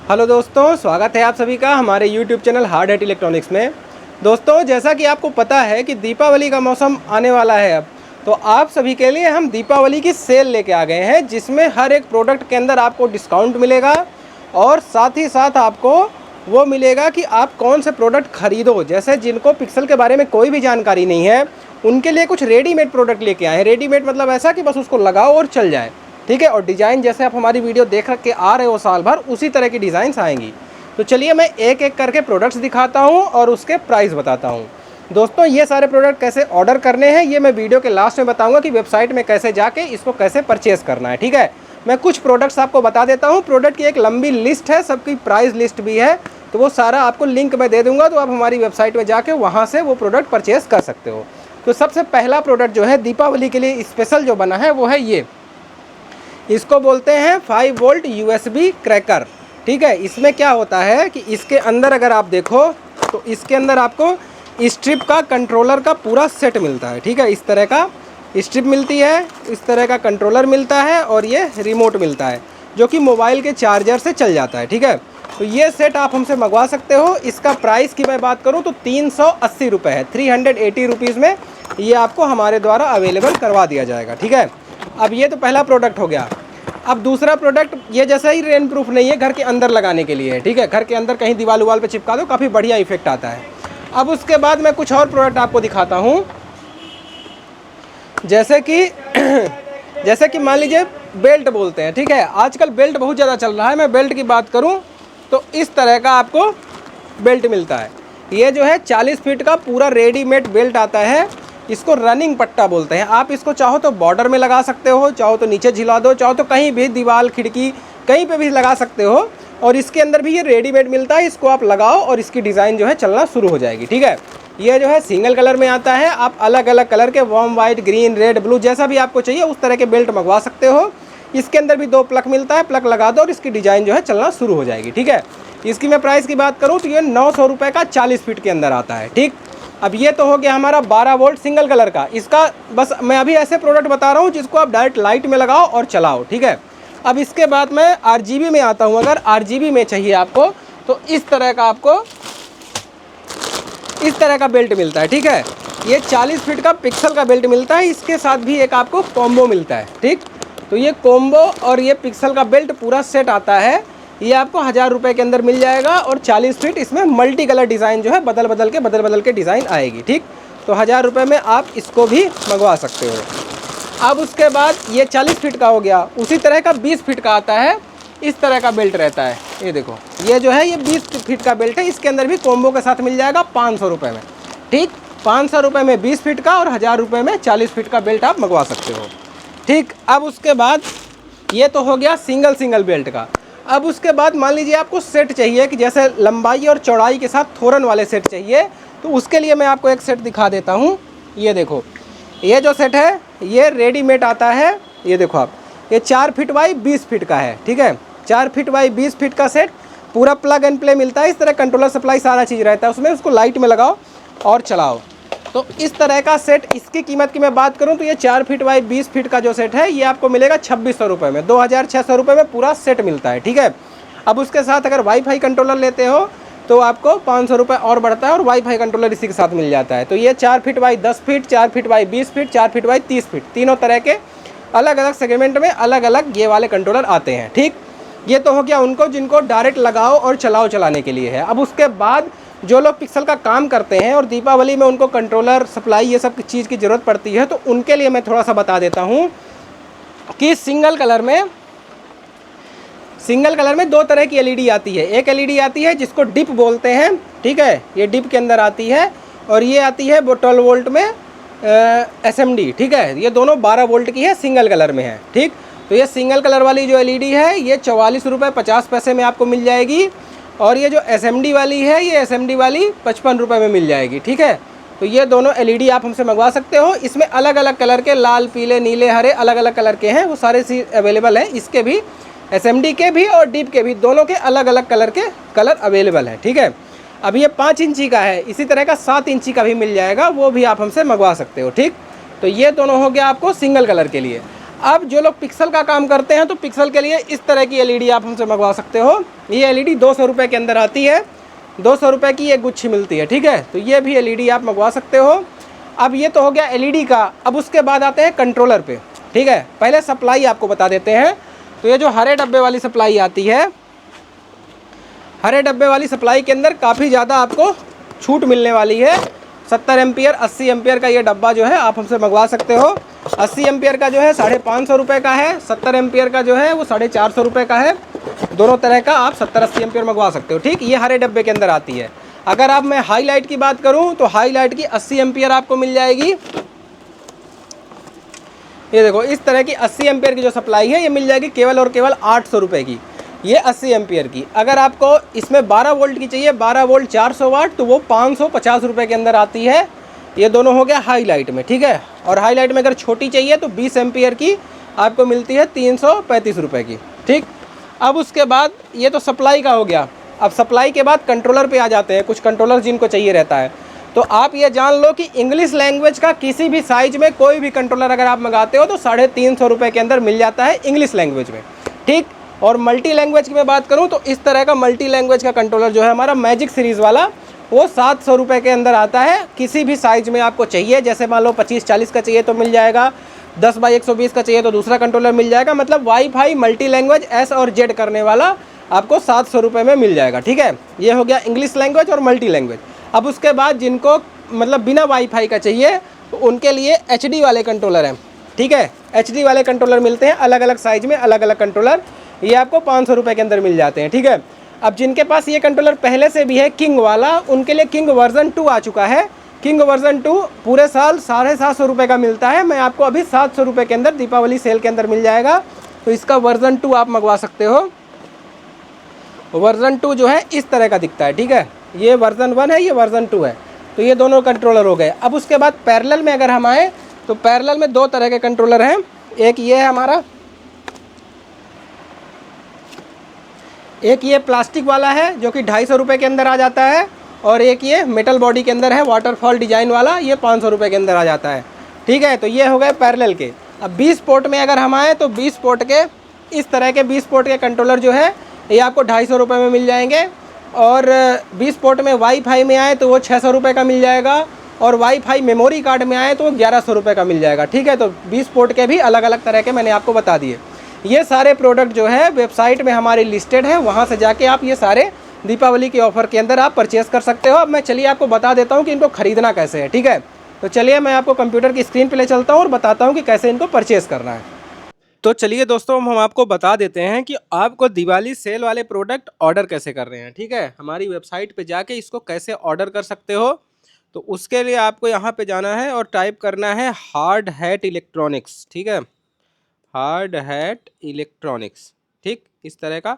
Hello दोस्तों, स्वागत है आप सभी का हमारे YouTube channel hard hat electronics में। दोस्तों, जैसा कि आपको पता है कि दीपावली का मौसम आने वाला है अब, तो आप सभी के लिए हम दीपावली की सेल लेके आ गए हैं, जिसमें हर एक प्रोडक्ट के अंदर आपको डिस्काउंट मिलेगा और साथ ही साथ आपको वो मिलेगा कि आप कौन से प्रोडक्ट खरीदो। जैसे जिनको पिक्सल के बारे में कोई भी जानकारी नहीं है, उनके लिए कुछ रेडीमेड प्रोडक्ट लेके आए हैं। रेडीमेड मतलब ऐसा कि बस उसको लगाओ और चल जाए, ठीक है। और डिज़ाइन जैसे आप हमारी वीडियो देख के आ रहे हो साल भर, उसी तरह की डिज़ाइंस आएंगी। तो चलिए मैं एक एक करके प्रोडक्ट्स दिखाता हूँ और उसके प्राइस बताता हूँ। दोस्तों, ये सारे प्रोडक्ट कैसे ऑर्डर करने हैं ये मैं वीडियो के लास्ट में बताऊंगा कि वेबसाइट में कैसे जाके इसको कैसे परचेज़ करना है, ठीक है। मैं कुछ प्रोडक्ट्स आपको बता देता हूँ। प्रोडक्ट की एक लंबी लिस्ट है, सबकी प्राइस लिस्ट भी है, तो वो सारा आपको लिंक मैं दे दूँगा, तो आप हमारी वेबसाइट में जाके वहाँ से वो प्रोडक्ट परचेज़ कर सकते हो। तो सबसे पहला प्रोडक्ट जो है दीपावली के लिए स्पेशल जो बना है वो है ये। इसको बोलते हैं 5 वोल्ट USB क्रैकर, ठीक है। इसमें क्या होता है कि इसके अंदर अगर आप देखो तो इसके अंदर आपको स्ट्रिप का कंट्रोलर का पूरा सेट मिलता है, ठीक है। इस तरह का स्ट्रिप मिलती है, इस तरह का कंट्रोलर मिलता है और ये रिमोट मिलता है जो कि मोबाइल के चार्जर से चल जाता है, ठीक है। तो ये सेट आप हमसे मंगवा सकते हो। इसका प्राइस की मैं बात करूँ तो 380 रुपये है। 380 रुपीज़ में ये आपको हमारे द्वारा अवेलेबल करवा दिया जाएगा, ठीक है। अब ये तो पहला प्रोडक्ट हो गया। अब दूसरा प्रोडक्ट ये जैसा ही रेन प्रूफ नहीं है, घर के अंदर लगाने के लिए है, ठीक है। घर के अंदर कहीं दीवार उवाल पे चिपका दो, काफ़ी बढ़िया इफेक्ट आता है। अब उसके बाद मैं कुछ और प्रोडक्ट आपको दिखाता हूँ, जैसे कि मान लीजिए बेल्ट बोलते हैं, ठीक है। आजकल बेल्ट बहुत ज़्यादा चल रहा है। मैं बेल्ट की बात करूँ तो इस तरह का आपको बेल्ट मिलता है। ये जो है 40 फीट का पूरा रेडीमेड बेल्ट आता है। इसको रनिंग पट्टा बोलते हैं। आप इसको चाहो तो बॉर्डर में लगा सकते हो, चाहो तो नीचे झिला दो, चाहो तो कहीं भी दीवार खिड़की कहीं पे भी लगा सकते हो। और इसके अंदर भी ये रेडीमेड मिलता है। इसको आप लगाओ और इसकी डिज़ाइन जो है चलना शुरू हो जाएगी, ठीक है। ये जो है सिंगल कलर में आता है। आप अलग अलग कलर के warm white, green, red, blue जैसा भी आपको चाहिए उस तरह के बेल्ट मंगवा सकते हो। इसके अंदर भी 2 प्लग मिलता है, प्लग लगा दो और इसकी डिज़ाइन जो है चलना शुरू हो जाएगी, ठीक है। इसकी मैं प्राइस की बात करूँ तो ये 900 रुपये का 40 फीट के अंदर आता है, ठीक। अब ये तो हो गया हमारा 12 वोल्ट सिंगल कलर का। इसका बस मैं अभी ऐसे प्रोडक्ट बता रहा हूँ जिसको आप डायरेक्ट लाइट में लगाओ और चलाओ, ठीक है। अब इसके बाद मैं RGB में आता हूँ। अगर RGB में चाहिए आपको तो इस तरह का आपको इस तरह का बेल्ट मिलता है, ठीक है। ये 40 फीट का पिक्सल का बेल्ट मिलता है। इसके साथ भी एक आपको कॉम्बो मिलता है, ठीक। तो ये कॉम्बो और ये पिक्सल का बेल्ट पूरा सेट आता है। ये आपको 1000 रुपये के अंदर मिल जाएगा और 40 फीट इसमें मल्टी कलर डिज़ाइन जो है बदल बदल के डिज़ाइन आएगी, ठीक। तो 1000 रुपये में आप इसको भी मंगवा सकते हो। अब उसके बाद ये 40 फीट का हो गया। उसी तरह का 20 फीट का आता है। इस तरह का बेल्ट रहता है। ये देखो, ये जो है ये 20 फीट का बेल्ट है। इसके अंदर भी कॉम्बो के साथ मिल जाएगा 500 रुपये में, ठीक। 500 रुपये में 20 फीट का और 1000 रुपये में 40 फीट का बेल्ट आप मंगवा सकते हो, ठीक। अब उसके बाद ये तो हो गया सिंगल बेल्ट का। अब उसके बाद मान लीजिए आपको सेट चाहिए कि जैसे लंबाई और चौड़ाई के साथ थोरन वाले सेट चाहिए, तो उसके लिए मैं आपको एक सेट दिखा देता हूँ। ये देखो, ये जो सेट है ये रेडीमेड आता है। ये देखो आप, ये 4 फीट बाई 20 फीट का है, ठीक है। 4 फीट बाई 20 फीट का सेट पूरा प्लग एंड प्ले मिलता है। इस तरह कंट्रोलर सप्लाई सारा चीज़ रहता है उसमें। उसको लाइट में लगाओ और चलाओ। तो इस तरह का सेट, इसकी कीमत की मैं बात करूं तो ये 4 फीट बाई 20 फीट का जो सेट है ये आपको मिलेगा 2600 रुपये में। 2600 रुपये में पूरा सेट मिलता है, ठीक है। अब उसके साथ अगर वाईफाई कंट्रोलर लेते हो तो आपको 500 रुपये और बढ़ता है और वाईफाई कंट्रोलर इसी के साथ मिल जाता है। तो ये 4 feet by 10 feet, 4 feet by 20 feet, 4 feet by 30 feet, तीनों तरह के अलग अलग सेगमेंट में अलग अलग ये वाले कंट्रोलर आते हैं, ठीक। ये तो हो गया उनको जिनको डायरेक्ट लगाओ और चलाओ चलाने के लिए है। अब उसके बाद जो लोग पिक्सल का काम करते हैं और दीपावली में उनको कंट्रोलर सप्लाई ये सब चीज़ की ज़रूरत पड़ती है, तो उनके लिए मैं थोड़ा सा बता देता हूँ कि सिंगल कलर में 2 तरह की LED आती है। एक LED आती है जिसको डिप बोलते हैं, ठीक है। ये डिप के अंदर आती है। और ये आती है 12 वोल्ट में SMD, ठीक है। ये दोनों 12 वोल्ट की है, सिंगल कलर में है, ठीक। तो ये सिंगल कलर वाली जो LED है ये 44 रुपये 50 पैसे में आपको मिल जाएगी। और ये जो SMD वाली है ये SMD वाली 55 रुपये में मिल जाएगी, ठीक है। तो ये दोनों LED आप हमसे मंगवा सकते हो। इसमें अलग अलग कलर के, लाल, पीले, नीले, हरे, अलग अलग कलर के हैं। वो सारे चीज़ अवेलेबल हैं। इसके भी, SMD के भी और डीप के भी, दोनों के अलग अलग कलर के कलर अवेलेबल हैं, ठीक है। अब ये 5 इंची का है। इसी तरह का 7 इंची का भी मिल जाएगा, वो भी आप हमसे मंगवा सकते हो, ठीक। तो ये दोनों हो गया आपको सिंगल कलर के लिए। अब जो लोग पिक्सल का काम करते हैं तो पिक्सल के लिए इस तरह की एलईडी आप हमसे मंगवा सकते हो। ये एलईडी 200 रुपये के अंदर आती है, 200 रुपये की ये गुच्छी मिलती है, ठीक है। तो ये भी एलईडी आप मंगवा सकते हो। अब ये तो हो गया एलईडी का। अब उसके बाद आते हैं कंट्रोलर पे, ठीक है। पहले सप्लाई आपको बता देते हैं। तो ये जो हरे डब्बे वाली सप्लाई आती है, हरे डब्बे वाली सप्लाई के अंदर काफ़ी ज़्यादा आपको छूट मिलने वाली है। 70 एम्पियर 80 एम्पियर का ये डब्बा जो है आप हमसे मंगवा सकते हो। 80 एम्पियर का जो है 550 रुपये का है, 70 एम्पियर का जो है वो 450 रुपये का है। दोनों तरह का आप 70-80 एम्पियर मंगवा सकते हो, ठीक। ये हरे डब्बे के अंदर आती है। अगर आप मैं हाईलाइट की बात करूं तो हाईलाइट की 80 एम्पियर आपको मिल जाएगी। ये देखो इस तरह की 80 एम्पियर की जो सप्लाई है ये मिल जाएगी केवल और केवल 800 रुपये की, ये 80 एम्पियर की। अगर आपको इसमें 12 वोल्ट की चाहिए, 12 वोल्ट 400 वाट, तो वो 550 रुपये के अंदर आती है। ये दोनों हो गया हाईलाइट में, ठीक है। और हाईलाइट में अगर छोटी चाहिए तो 20 एम्पियर की आपको मिलती है 335 रुपये की, ठीक। अब उसके बाद ये तो सप्लाई का हो गया। अब सप्लाई के बाद कंट्रोलर पे आ जाते हैं। कुछ कंट्रोलर जिनको चाहिए रहता है, तो आप ये जान लो कि इंग्लिश लैंग्वेज का किसी भी साइज में कोई भी कंट्रोलर अगर आप मंगाते हो तो 350 रुपये के अंदर मिल जाता है इंग्लिश लैंग्वेज में, ठीक। और मल्टी लैंग्वेज की मैं बात करूं तो इस तरह का मल्टी लैंग्वेज का कंट्रोलर जो है हमारा मैजिक सीरीज़ वाला, वो 700 रुपये के अंदर आता है। किसी भी साइज़ में आपको चाहिए, जैसे मान लो 25-40 का चाहिए तो मिल जाएगा, 10x120 का चाहिए तो दूसरा कंट्रोलर मिल जाएगा। मतलब वाईफाई मल्टी लैंग्वेज S और Z करने वाला आपको 700 रुपये में मिल जाएगा, ठीक है। ये हो गया इंग्लिश लैंग्वेज और मल्टी लैंग्वेज। अब उसके बाद जिनको मतलब बिना वाईफाई का चाहिए तो उनके लिए HD वाले कंट्रोलर हैं, ठीक है। HD वाले कंट्रोलर मिलते हैं अलग अलग साइज़ में, अलग अलग कंट्रोलर, ये आपको 500 रुपये के अंदर मिल जाते हैं, ठीक है। अब जिनके पास ये कंट्रोलर पहले से भी है किंग वाला, उनके लिए किंग वर्जन 2 आ चुका है। किंग वर्जन 2 पूरे साल 750 रुपये का मिलता है। मैं आपको अभी 700 रुपये के अंदर दीपावली सेल के अंदर मिल जाएगा। तो इसका वर्जन 2 आप मंगवा सकते हो। वर्जन 2 जो है इस तरह का दिखता है, ठीक है। ये वर्जन 1 है, ये वर्जन 2 है। तो ये दोनों कंट्रोलर हो गए। अब उसके बाद पैरेलल में अगर हम आए तो पैरेलल में 2 तरह के कंट्रोलर हैं। एक ये है हमारा, एक ये प्लास्टिक वाला है जो कि 250 रुपये के अंदर आ जाता है, और एक ये मेटल बॉडी के अंदर है वाटरफॉल डिज़ाइन वाला, ये 500 रुपये के अंदर आ जाता है, ठीक है। तो ये हो गए पैरेलल के। अब 20 पोर्ट में अगर हम आए तो 20 पोर्ट के इस तरह के 20 पोर्ट के कंट्रोलर जो है ये आपको 250 रुपये में मिल जाएंगे। और 20 पोर्ट में वाईफाई में आए तो वो 600 रुपये का मिल जाएगा, और वाईफाई मेमोरी कार्ड में आए तो वो 1100 रुपये का मिल जाएगा, ठीक है। तो 20 पोर्ट के भी अलग अलग तरह के मैंने आपको बता दिए। ये सारे प्रोडक्ट जो है वेबसाइट में हमारी लिस्टेड है, वहाँ से जाके आप ये सारे दीपावली के ऑफ़र के अंदर आप परचेज़ कर सकते हो। अब मैं चलिए आपको बता देता हूँ कि इनको ख़रीदना कैसे है, ठीक है। तो चलिए मैं आपको कंप्यूटर की स्क्रीन पे ले चलता हूँ और बताता हूँ कि कैसे इनको परचेज़ करना है। तो चलिए दोस्तों हम आपको बता देते हैं कि आपको दिवाली सेल वाले प्रोडक्ट ऑर्डर कैसे कर रहे हैं, ठीक है। हमारी वेबसाइट पे जाके इसको कैसे ऑर्डर कर सकते हो, तो उसके लिए आपको यहाँ पे जाना है और टाइप करना है हार्ड हैट इलेक्ट्रॉनिक्स, ठीक है। हार्ड हैट इलेक्ट्रॉनिक्स, ठीक, इस तरह का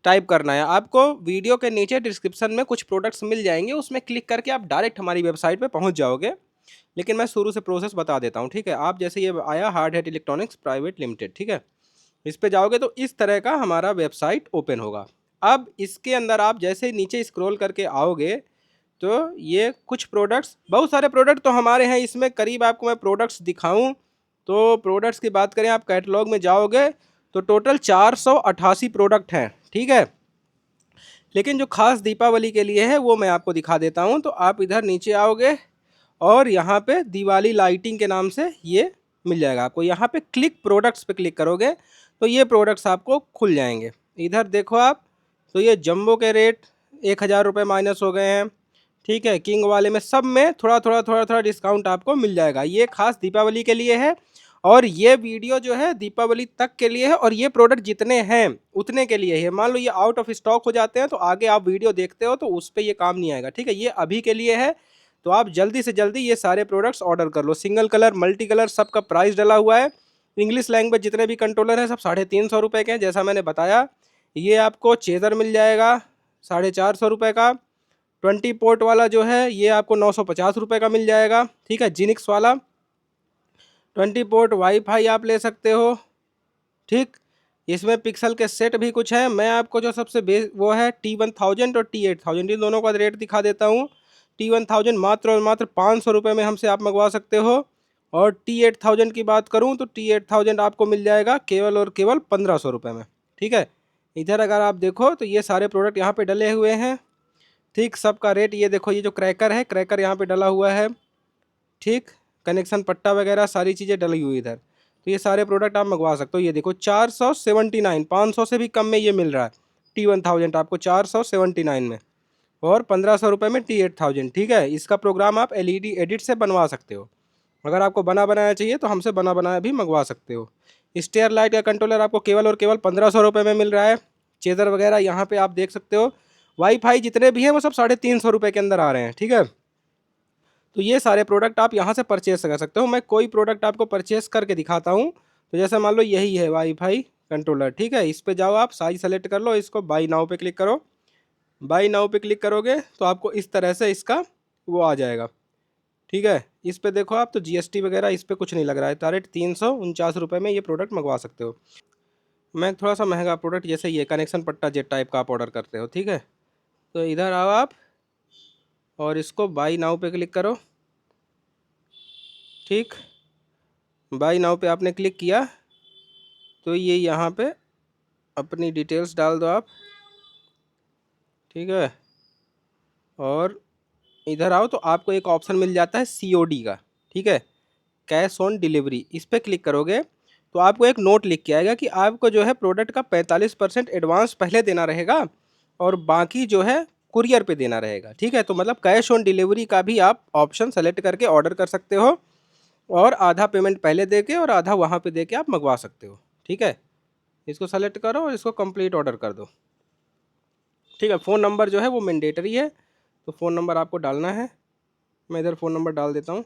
टाइप करना है। आपको वीडियो के नीचे डिस्क्रिप्शन में कुछ प्रोडक्ट्स मिल जाएंगे, उसमें क्लिक करके आप डायरेक्ट हमारी वेबसाइट पे पहुंच जाओगे। लेकिन मैं शुरू से प्रोसेस बता देता हूं, ठीक है। आप जैसे ये आया hard hat electronics private limited, ठीक है, इस पे जाओगे तो इस तरह का हमारा वेबसाइट ओपन होगा। अब इसके अंदर आप जैसे नीचे स्क्रॉल करके आओगे तो ये कुछ प्रोडक्ट्स, बहुत सारे प्रोडक्ट तो हमारे हैं इसमें। करीब आपको मैं प्रोडक्ट्स दिखाऊं तो प्रोडक्ट्स की बात करें, आप कैटलॉग में जाओगे तो टोटल 488 प्रोडक्ट हैं, ठीक है। लेकिन जो खास दीपावली के लिए है वो मैं आपको दिखा देता हूं। तो आप इधर नीचे आओगे और यहाँ पे दिवाली लाइटिंग के नाम से ये मिल जाएगा आपको। यहाँ पे क्लिक प्रोडक्ट्स पे क्लिक करोगे तो ये प्रोडक्ट्स आपको खुल जाएंगे। इधर देखो आप, तो ये जंबो के रेट 1000 रुपये माइनस हो गए हैं, ठीक है। किंग वाले में सब में थोड़ा थोड़ा डिस्काउंट आपको मिल जाएगा। ये खास दीपावली के लिए है और ये वीडियो जो है दीपावली तक के लिए है, और ये प्रोडक्ट जितने हैं उतने के लिए है। मान लो ये आउट ऑफ स्टॉक हो जाते हैं तो आगे आप वीडियो देखते हो तो उस पर ये काम नहीं आएगा, ठीक है। ये अभी के लिए है, तो आप जल्दी से जल्दी ये सारे प्रोडक्ट्स ऑर्डर कर लो। सिंगल कलर, मल्टी कलर, सबका प्राइस डला हुआ है। इंग्लिश लैंग्वेज जितने भी कंट्रोलर हैं सब 350 रुपये के हैं, जैसा मैंने बताया। ये आपको चेज़र मिल जाएगा 450 रुपये का। 20 पोर्ट वाला जो है ये आपको 950 रुपये का मिल जाएगा, ठीक है। जिनिक्स वाला 20 पोर्ट वाईफाई आप ले सकते हो, ठीक। इसमें पिक्सल के सेट भी कुछ हैं। मैं आपको जो सबसे वो है T1000 और T8000, इन दोनों का रेट दिखा देता हूँ। T1000 मात्र और मात्र 500 रुपये में हमसे आप मंगवा सकते हो, और T8000 की बात करूँ तो T8000 आपको मिल जाएगा केवल और केवल 1500 रुपये में, ठीक है। इधर अगर आप देखो तो ये सारे प्रोडक्ट यहाँ पे डले हुए हैं, ठीक। सबका रेट ये देखो, ये जो क्रैकर है, क्रैकर यहाँ पे डला हुआ है, ठीक। कनेक्शन पट्टा वगैरह सारी चीज़ें डली हुई इधर। तो ये सारे प्रोडक्ट आप मंगवा सकते हो। ये देखो 479, 500 से भी कम में ये मिल रहा है। T1000 आपको 479 में, और 1500 रुपये में T8000, ठीक है। इसका प्रोग्राम आप LED एडिट से बनवा सकते हो। अगर आपको बना बनाया चाहिए तो हमसे बना बनाया भी मंगवा सकते हो। स्टेयर लाइट का कंट्रोलर आपको केवल और केवल 1500 रुपये में मिल रहा है। चेजर वगैरह यहाँ पे आप देख सकते हो। वाईफाई जितने भी हैं वो सब 350 रुपये के अंदर आ रहे हैं, ठीक है। तो ये सारे प्रोडक्ट आप यहाँ से परचेस कर सकते हो। मैं कोई प्रोडक्ट आपको परचेस करके दिखाता हूँ। तो जैसे मान लो यही है वाईफाई कंट्रोलर, ठीक है। इस पे जाओ, आप साइज सेलेक्ट कर लो, इसको बाई नाउ पे क्लिक करो। बाई नाउ पे क्लिक करोगे तो आपको इस तरह से इसका वो आ जाएगा, ठीक है। इस पे देखो आप, तो GST वगैरह इस पे कुछ नहीं लग रहा है। डायरेक्ट 349 रुपये में ये प्रोडक्ट मंगवा सकते हो। मैं थोड़ा सा महंगा प्रोडक्ट, जैसे ये कनेक्शन पट्टा जेट टाइप का आप ऑर्डर करते हो, ठीक है। तो इधर आओ आप और इसको बाई नाउ पे क्लिक करो, ठीक। बाई नाउ पे आपने क्लिक किया तो ये यहाँ पे अपनी डिटेल्स डाल दो आप, ठीक है। और इधर आओ तो आपको एक ऑप्शन मिल जाता है COD का, ठीक है, कैश ऑन डिलीवरी। इस पर क्लिक करोगे तो आपको एक नोट लिख के आएगा कि आपको जो है प्रोडक्ट का 45% एडवांस पहले देना रहेगा और बाकी जो है कुरियर पे देना रहेगा, ठीक है। तो मतलब कैश ऑन डिलीवरी का भी आप ऑप्शन सेलेक्ट करके ऑर्डर कर सकते हो, और आधा पेमेंट पहले दे के और आधा वहाँ पे दे के आप मंगवा सकते हो, ठीक है। इसको सेलेक्ट करो और इसको कंप्लीट ऑर्डर कर दो, ठीक है। फ़ोन नंबर जो है वो मैंडेटरी है, तो फ़ोन नंबर आपको डालना है। मैं इधर फ़ोन नंबर डाल देता हूँ।